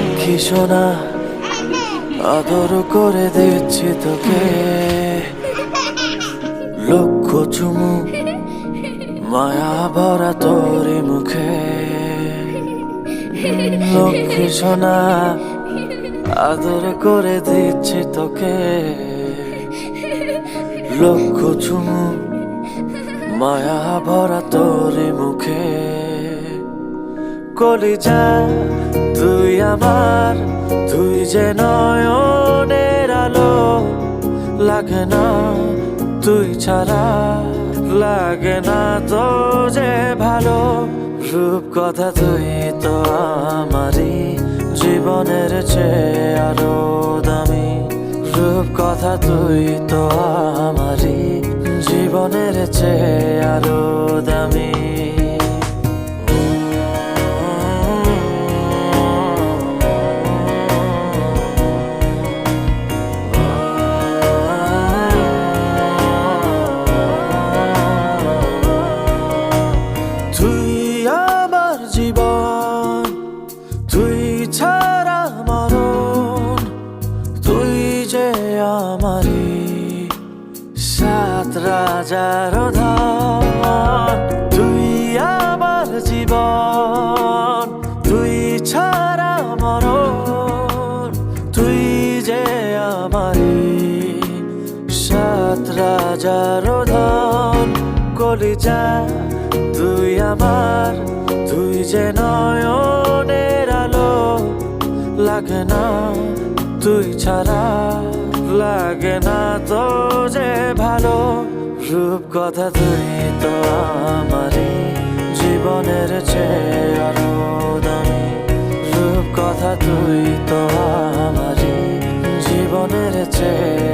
লক্ষ্মী সোনা আদর করে দিচ্ছি তোকে, লক্ষ চুমু মায়া ভরা তোরি মুখে। লক্ষ্মী সোনা আদর করে দিচ্ছি তোকে, লক্ষ চুমু মায়া ভরা তোরি মুখে। কলিজা তুই আমার, তুই যে নয়নের আলো, লাগে না তুই ছাড়া, লাগে না তো যে ভালো। রূপ কথা তুই তো আমারই জীবনের চেয়ে আরো দামি, রূপ কথা তুই তো আমারই জীবনের চেয়ে আরো দামি। তুই আমার জীবন, তুই ছাড়া মরণ, তুই যে আমারই সাত রাজার ধন। তুই আমার জীবন, তুই ছাড়া মরণ, তুই যে আমারই সাত রাজার ধন। কলিজা তুই আমার, তুই যে নয়নের আলো, লাগে না তুই ছাড়া, লাগে না তো যে ভালো। রূপ কথা তুই তো আমারই জীবনের চেয়ে আরো দামি, রূপ কথা তুই তো আমারই জীবনের চেয়ে